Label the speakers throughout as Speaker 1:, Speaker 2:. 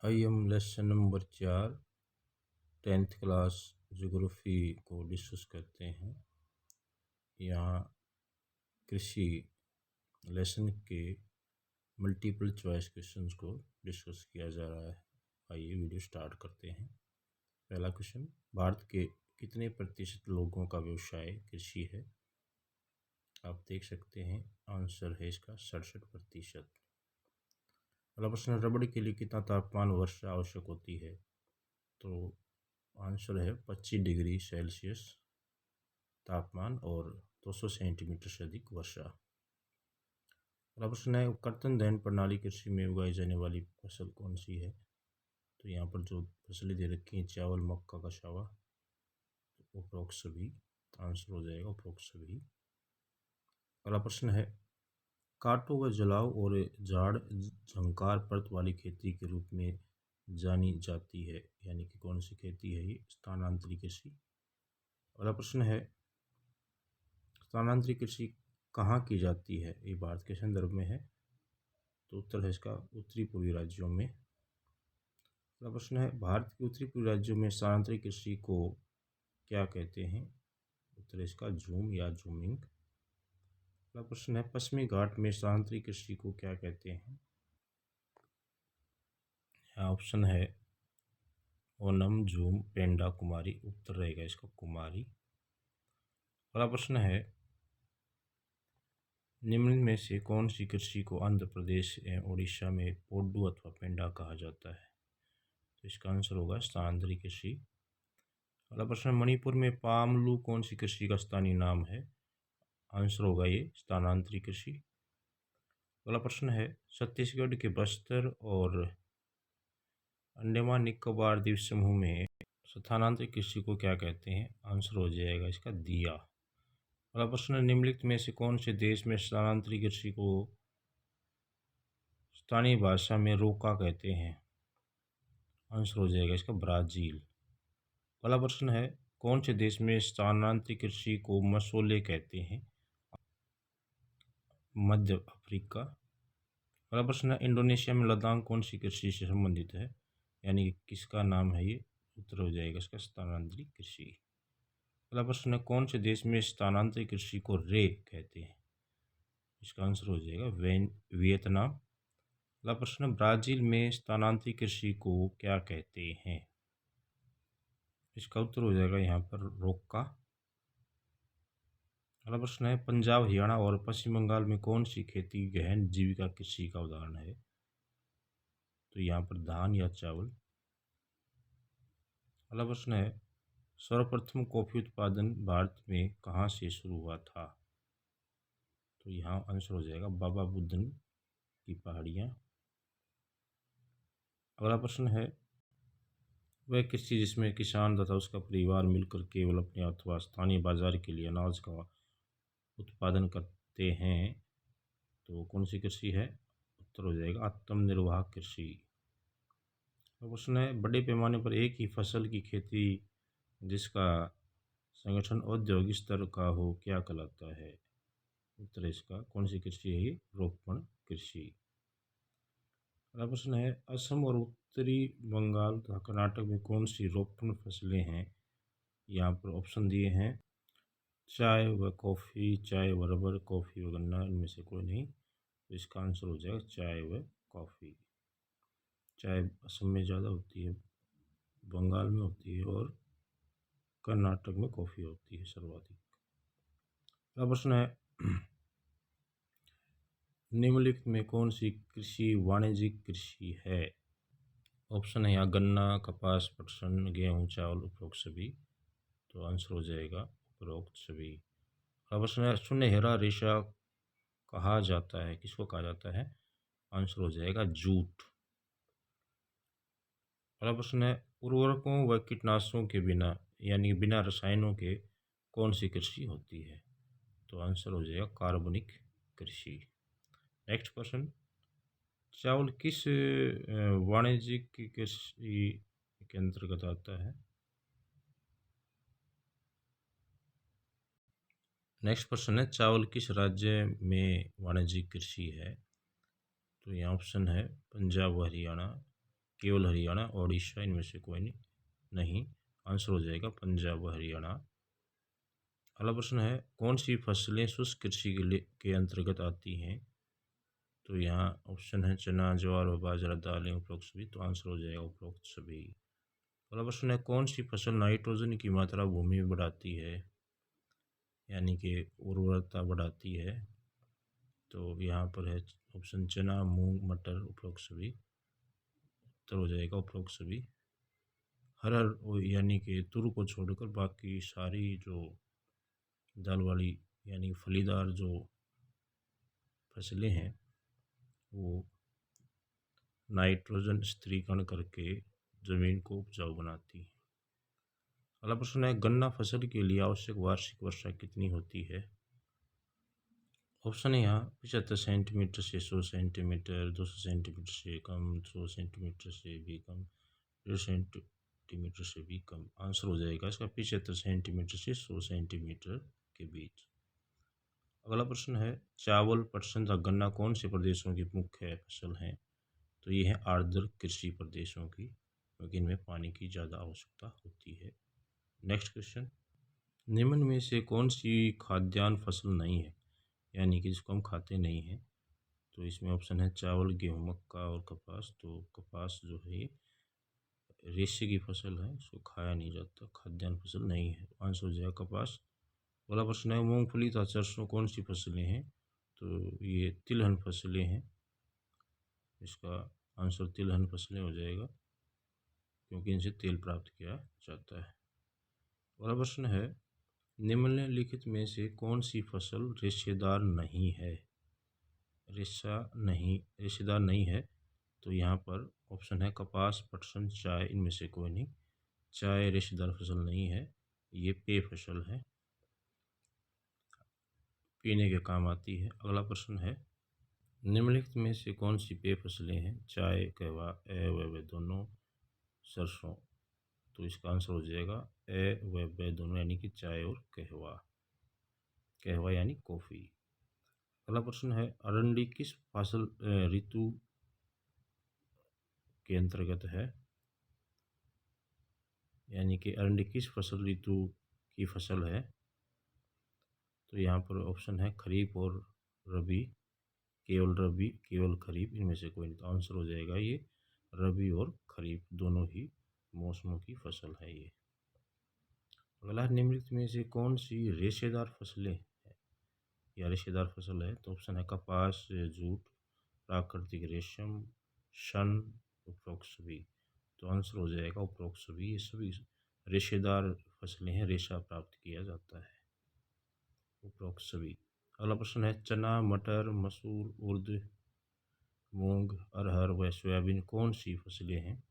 Speaker 1: आइए हम lesson number 4 10th class geography को डिस्कस करते हैं। यहाँ कृषि लेसन के मल्टीपल चॉइस क्वेश्चंस को डिस्कस किया जा रहा है। आइए वीडियो स्टार्ट करते हैं। पहला क्वेश्चन, भारत के कितने प्रतिशत लोगों का व्यवसाय कृषि है? आप देख सकते हैं आंसर है इसका 67%। अगला प्रश्न, रबड़ के लिए कितना तापमान वर्षा आवश्यक होती है? तो आंसर है 25 डिग्री सेल्सियस तापमान और 200 सेंटीमीटर से अधिक वर्षा। अगला प्रश्न है, कर्तन दहन प्रणाली कृषि में उगाई जाने वाली फसल कौन सी है? तो यहाँ पर जो फसलें दे रखी हैं, चावल, मक्का, कसावा, उपरोक्त सभी आंसर हो जाएगा उपरोक्त सभी। अगला प्रश्न है, काटो व जलाओ और झाड़ झंकार परत वाली खेती के रूप में जानी जाती है, यानी कि कौन सी खेती है ये? स्थानांतरित कृषि। अगला प्रश्न है, स्थानांतरित कृषि कहाँ की जाती है? ये भारत के संदर्भ में है, तो उत्तर है इसका उत्तरी पूर्वी राज्यों में। अगला प्रश्न है, भारत के उत्तरी पूर्वी राज्यों में स्थानांतरित कृषि को क्या कहते हैं? उत्तर है इसका झूम या झूमिंग। अगला प्रश्न है, पश्चिमी घाट में स्थानांतरित कृषि को क्या कहते हैं? ऑप्शन है ओनम, झूम, पेंडा, कुमारी। उत्तर रहेगा इसका कुमारी। अगला प्रश्न है, निम्न में से कौन सी कृषि को आंध्र प्रदेश एवं उड़ीसा में पोड्डू अथवा पेंडा कहा जाता है? तो इसका आंसर होगा स्थानांतरित कृषि। अगला प्रश्न, मणिपुर में पामलू कौन सी कृषि का स्थानीय नाम है? आंसर होगा ये स्थानांतरित कृषि। अगला प्रश्न है, छत्तीसगढ़ के बस्तर और अंडमान निकोबार द्वीप समूह में स्थानांतरित कृषि को क्या कहते हैं? आंसर हो जाएगा इसका दिया। अगला प्रश्न, निम्नलिखित में से कौन से देश में स्थानांतरित कृषि को स्थानीय भाषा में रोका कहते हैं? आंसर हो जाएगा इसका ब्राज़ील। अगला प्रश्न है, कौन से देश में स्थानांतरित कृषि को मसोले कहते हैं? मध्य अफ्रीका। अगला प्रश्न है, इंडोनेशिया में लद्दाख कौन सी कृषि से संबंधित है, यानी किसका नाम है ये? उत्तर हो जाएगा इसका स्थानांतरित कृषि। अगला प्रश्न है, कौन से देश में स्थानांतरित कृषि को रे कहते हैं? इसका आंसर हो जाएगा वियतनाम। अगला प्रश्न, ब्राज़ील में स्थानांतरित कृषि को क्या कहते हैं? इसका उत्तर हो जाएगा यहाँ पर रोका। अगला प्रश्न है, पंजाब, हरियाणा और पश्चिम बंगाल में कौन सी खेती गहन जीविका कृषि का उदाहरण है? तो यहाँ पर धान या चावल। अगला प्रश्न है, सर्वप्रथम कॉफी उत्पादन भारत में कहाँ से शुरू हुआ था? तो यहाँ आंसर हो जाएगा बाबा बुदन की पहाड़ियाँ। अगला प्रश्न है, वह कृषि जिसमें किसान तथा उसका परिवार मिलकर केवल अपने अथवा स्थानीय बाजार के लिए अनाज का उत्पादन करते हैं, तो कौन सी कृषि है? उत्तर हो जाएगा आत्मनिर्वाह कृषि। प्रश्न है, बड़े पैमाने पर एक ही फसल की खेती जिसका संगठन औद्योगिक स्तर का हो क्या कहलाता है? उत्तर इसका कौन सी कृषि है ये? रोपण कृषि। अगला प्रश्न है, असम और उत्तरी बंगाल तथा कर्नाटक में कौन सी रोपण फसलें हैं? यहाँ पर ऑप्शन दिए हैं, चाय व कॉफ़ी, चाय व रबर, कॉफ़ी व गन्ना, इनमें से कोई नहीं। तो इसका आंसर हो जाएगा चाय व कॉफ़ी। चाय असम में ज़्यादा होती है, बंगाल में होती है और कर्नाटक में कॉफ़ी होती है सर्वाधिक। अगला प्रश्न है, निम्नलिखित में कौन सी कृषि वाणिज्यिक कृषि है? ऑप्शन है यहाँ गन्ना, कपास, पटसन, गेहूँ, चावल, उपरोक्त सभी। तो आंसर हो जाएगा उपरोक्त सभी। अगला प्रश्न है, सुनहरा रेशा कहा जाता है, किसको कहा जाता है? आंसर हो जाएगा जूट। अगला प्रश्न है, उर्वरकों व कीटनाशकों के बिना यानी बिना रसायनों के कौन सी कृषि होती है? तो आंसर हो जाएगा कार्बनिक कृषि। नेक्स्ट क्वेश्चन, चावल किस वाणिज्यिक कृषि के अंतर्गत आता है? नेक्स्ट क्वेश्चन है, चावल किस राज्य में वाणिज्यिक कृषि है? तो यहाँ ऑप्शन है पंजाब व हरियाणा, केवल हरियाणा, ओडिशा, इनमें से कोई नहीं। आंसर हो जाएगा पंजाब व हरियाणा। अगला प्रश्न है, कौन सी फसलें शुष्क कृषि के अंतर्गत आती हैं? तो यहाँ ऑप्शन है चना, ज्वार व बाजरा, दालें, उपरोक्त सभी। तो आंसर हो जाएगा उपरोक्त सभी। अगला प्रश्न है, कौन सी फसल नाइट्रोजन की मात्रा भूमि में बढ़ाती है, यानी कि उर्वरता बढ़ाती है? तो यहाँ पर है ऑप्शन चना, मूंग, मटर, उपरोक्त सभी। उत्तर हो जाएगा उपरोक्त सभी। हर यानी कि तुर को छोड़कर बाकी सारी जो दाल वाली यानी फलीदार जो फसलें हैं वो नाइट्रोजन स्थिरीकरण करके ज़मीन को उपजाऊ बनाती हैं। अगला प्रश्न है, गन्ना फसल के लिए आवश्यक वार्षिक वर्षा कितनी होती है? ऑप्शन है यहाँ 75 सेंटीमीटर से 100 सेंटीमीटर, 200 सेंटीमीटर से कम, 100 सेंटीमीटर से भी कम, 1.5 सेंटीमीटर से भी कम। आंसर हो जाएगा इसका 75 सेंटीमीटर से 100 सेंटीमीटर के बीच। अगला प्रश्न है, चावल, पटसन तथा गन्ना कौन से प्रदेशों की मुख्य फसल है? तो ये है आर्द्र कृषि प्रदेशों की, क्योंकि इनमें पानी की ज़्यादा आवश्यकता होती है। नेक्स्ट क्वेश्चन, निम्न में से कौन सी खाद्यान्न फसल नहीं है, यानी कि जिसको हम खाते नहीं हैं? तो इसमें ऑप्शन है चावल, गेहूँ, मक्का और कपास। तो कपास जो है रेशे की फसल है, इसको खाया नहीं जाता, खाद्यान्न फसल नहीं है। आंसर हो जाएगा कपास। अगला प्रश्न है, मूंगफली तथा सरसों कौन सी फसलें हैं? तो ये तिलहन फसलें हैं, इसका आंसर तिलहन फसलें हो जाएगा, क्योंकि इनसे तेल प्राप्त किया जाता है। अगला प्रश्न है, निम्नलिखित में से कौन सी फसल रेशेदार नहीं है? रेशेदार नहीं है। तो यहाँ पर ऑप्शन है कपास, पटसन, चाय, इनमें से कोई नहीं। चाय रेशेदार फसल नहीं है, ये पेय फसल है, पीने के काम आती है। अगला प्रश्न है, निम्नलिखित में से कौन सी पेय फसलें हैं? चाय, कहवा, ए व दोनों, सरसों। तो इसका आंसर हो जाएगा ए व दोनों, यानी कि चाय और कहवा। कहवा यानी कॉफ़ी। अगला प्रश्न है, अरंडी किस फसल ऋतु के अंतर्गत है, यानी कि अरंडी किस फसल ऋतु की फसल है? तो यहाँ पर ऑप्शन है खरीफ और रबी, केवल खरीफ, इनमें से कोई नहीं। तो आंसर हो जाएगा ये रबी और खरीफ दोनों ही मौसमों की फसल है ये। अगला, निम्नलिखित में से कौन सी रेशेदार फसलें है या रेशेदार फसल है? तो ऑप्शन है कपास, जूट, प्राकृतिक रेशम, शन, उपरोक्त सभी। तो आंसर हो जाएगा उपरोक्त सभी। ये सभी रेशेदार फसलें हैं, रेशा प्राप्त किया जाता है, उपरोक्त सभी। अगला प्रश्न है, चना, मटर, मसूर, उर्द, मूंग, अरहर व सोयाबीन कौन सी फसलें हैं?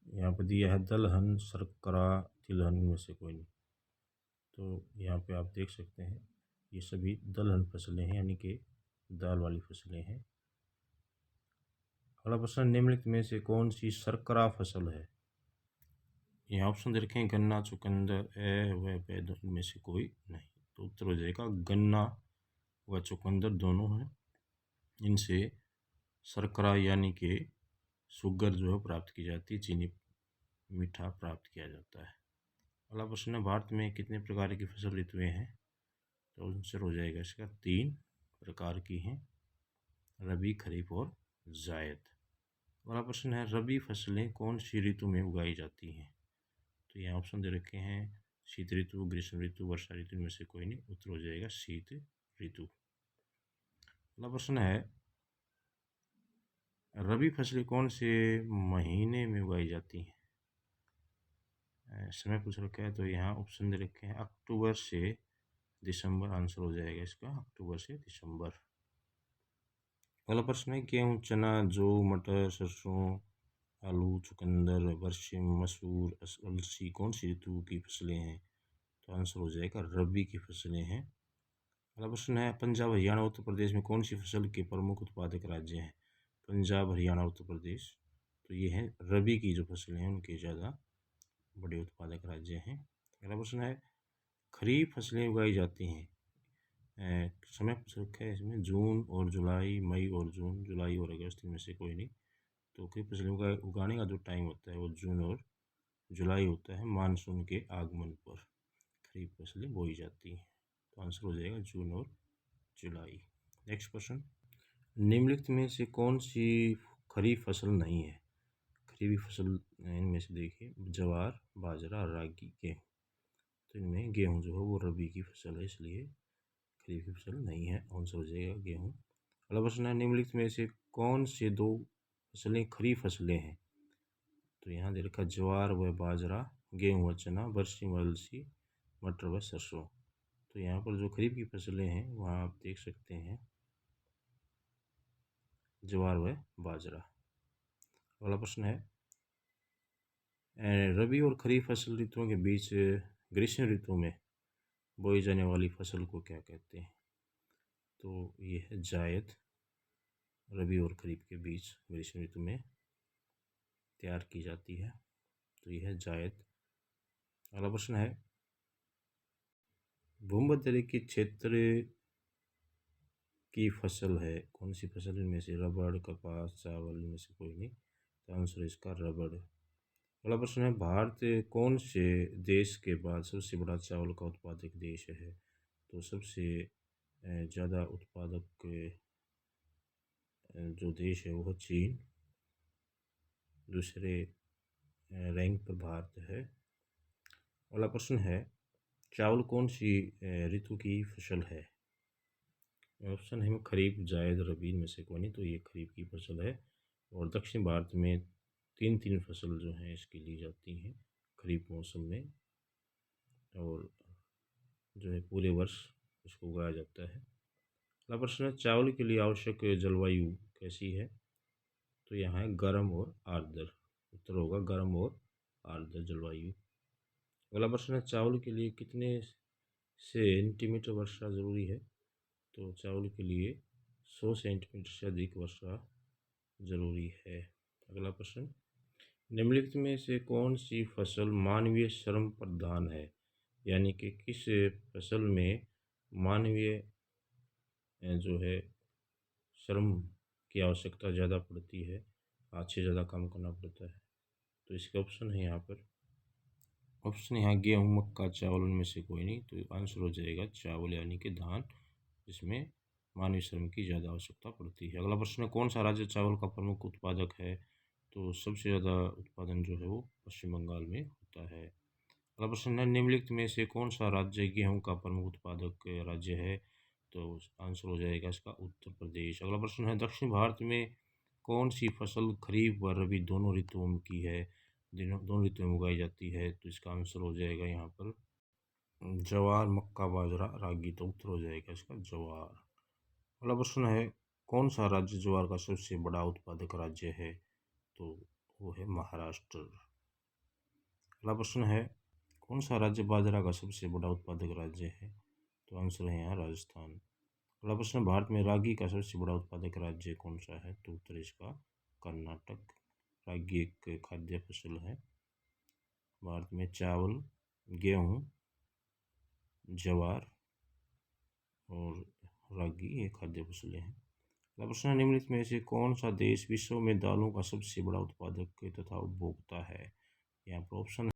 Speaker 1: यहाँ पर दिया है दलहन, शर्करा, तिलहन, में से कोई नहीं। तो यहाँ पे आप देख सकते हैं ये सभी दलहन फसलें हैं, यानी कि दाल वाली फसलें हैं। अगला प्रश्न, निम्नलिखित में से कौन सी शर्करा फसल है? यहाँ ऑप्शन दे रखे हैं गन्ना, चुकंदर, ए व ब में से कोई नहीं। तो उत्तर हो जाएगा गन्ना व चुकंदर दोनों हैं, इनसे शर्करा यानी कि शुगर जो है प्राप्त की जाती है, चीनी मीठा प्राप्त किया जाता है। अगला प्रश्न है, भारत में कितने प्रकार की फसल ऋतुएं हैं? तो आंसर हो जाएगा इसका 3 प्रकार की हैं, रबी, खरीफ और जायद। अगला प्रश्न है, रबी फसलें कौन सी ऋतु में उगाई जाती हैं? तो यहाँ ऑप्शन दे रखे हैं शीत ऋतु, ग्रीष्म ऋतु, वर्षा ऋतु, में से कोई नहीं। उत्तर हो जाएगा शीत ऋतु। अगला प्रश्न है, रबी फसलें कौन से महीने में उगाई जाती हैं? समय पूछ रखा है, तो यहाँ ऑप्शन दे रखे हैं अक्टूबर से दिसंबर। आंसर हो जाएगा इसका अक्टूबर से दिसंबर। अगला प्रश्न है, गेहूँ, चना, जौ, मटर, सरसों, आलू, चुकंदर, बरसिम, मसूर, अलसी कौन सी ऋतु की फसलें हैं? तो आंसर हो जाएगा रबी की फसलें हैं। अगला प्रश्न है, पंजाब, हरियाणा, उत्तर प्रदेश में कौन सी फसल के प्रमुख उत्पादक राज्य हैं? पंजाब, हरियाणा, उत्तर प्रदेश, तो ये है रबी की जो फसलें हैं उनके ज़्यादा बड़े उत्पादक राज्य हैं। अगला प्रश्न है, खरीफ फसलें उगाई जाती हैं, समय पूछ रखा है इसमें जून और जुलाई, मई और जून, जुलाई और अगस्त, में से कोई नहीं। तो खरीफ फसलें उगाने का जो टाइम होता है वो जून और जुलाई होता है। मानसून के आगमन पर खरीफ फसलें बोई जाती हैं। तो आंसर हो जाएगा जून और जुलाई। नेक्स्ट क्वेश्चन, निम्नलिखित में से कौन सी खरीफ फसल नहीं है? खरीफी फसल इनमें से देखिए ज्वार, बाजरा, रागी, गेहूँ। तो इनमें गेहूँ जो है वो रबी की फसल है, इसलिए खरीफ की फसल नहीं है। आंसर हो जाएगा गेहूँ। अगला प्रश्न है, निम्नलिखित में से कौन से दो फसलें खरीफ फसलें हैं? तो यहाँ दे रखा ज्वार व बाजरा, गेहूँ व चना, बरसी व अलसी, मटर व सरसों। तो यहाँ पर जो खरीफ की फसलें हैं वहाँ आप देख सकते हैं ज्वार व बाजरा। अगला प्रश्न है, रबी और खरीफ फसल ऋतुओं के बीच ग्रीष्म ऋतु में बोई जाने वाली फसल को क्या कहते हैं? तो ये है जायद। रबी और खरीफ के बीच ग्रीष्म ऋतु में तैयार की जाती है, तो यह है जायद। अगला प्रश्न है, भूमध्य रेखीय क्षेत्र की फसल है कौन सी फसल? इनमें से रबड़, कपास, चावल, इनमें से कोई नहीं। तो आंसर इसका रबड़। अगला प्रश्न है, भारत कौन से देश के बाद सबसे बड़ा चावल का उत्पादक देश है? तो सबसे ज़्यादा उत्पादक जो देश है वो चीन, दूसरे रैंक पर भारत है। अगला प्रश्न है, चावल कौन सी ऋतु की फसल है? ऑप्शन है खरीफ, जायद, रबी में से कोई नहीं। तो ये खरीफ की फसल है और दक्षिण भारत में तीन तीन फसल जो हैं इसकी ली जाती हैं खरीफ मौसम में, और जो है पूरे वर्ष इसको उगाया जाता है। अगला प्रश्न है, चावल के लिए आवश्यक जलवायु कैसी है? तो यहाँ है गर्म और आर्द्र। उत्तर होगा गर्म और आर्द्र जलवायु। अगला प्रश्न है, चावल के लिए कितने सेंटीमीटर वर्षा जरूरी है? तो चावल के लिए 100 सेंटीमीटर से अधिक वर्षा जरूरी है। अगला प्रश्न, निम्नलिखित में से कौन सी फसल मानवीय श्रम प्रधान है? यानी कि किस फसल में मानवीय जो है श्रम की आवश्यकता ज़्यादा पड़ती है, हाथ से ज़्यादा काम करना पड़ता है? तो इसके ऑप्शन है यहाँ पर, ऑप्शन यहाँ गेहूँ, मक्का, चावल, उनमें से कोई नहीं। तो आंसर हो जाएगा चावल यानी कि धान, जिसमें मानवीय श्रम की ज़्यादा आवश्यकता पड़ती है। अगला प्रश्न है, कौन सा राज्य चावल का प्रमुख उत्पादक है? तो सबसे ज़्यादा उत्पादन जो है वो पश्चिम बंगाल में होता है। अगला प्रश्न है, निम्नलिखित में से कौन सा राज्य गेहूँ का प्रमुख उत्पादक राज्य है? तो आंसर हो जाएगा इसका उत्तर प्रदेश। अगला प्रश्न है, दक्षिण भारत में कौन सी फसल खरीफ व रबी दोनों ऋतुओं की है, दोनों ऋतुओं में उगाई जाती है? तो इसका आंसर हो जाएगा यहाँ पर ज्वार, मक्का, बाजरा, रागी। तो उत्तर हो जाएगा इसका ज्वार। अगला प्रश्न है, कौन सा राज्य ज्वार का सबसे बड़ा उत्पादक राज्य है? तो वो है महाराष्ट्र। अगला प्रश्न है, कौन सा राज्य बाजरा का सबसे बड़ा उत्पादक राज्य है? तो आंसर है यहाँ राजस्थान। अगला प्रश्न, भारत में रागी का सबसे बड़ा उत्पादक राज्य कौन सा है? तो उत्तर इसका कर्नाटक। रागी एक खाद्य फसल है। भारत में चावल, गेहूँ, ज्वार और रागी ये खाद्य फसलें हैं। अगला प्रश्न, निम्नलिखित में से कौन सा देश विश्व में दालों का सबसे बड़ा उत्पादक तथा उपभोक्ता है? यहाँ पर ऑप्शन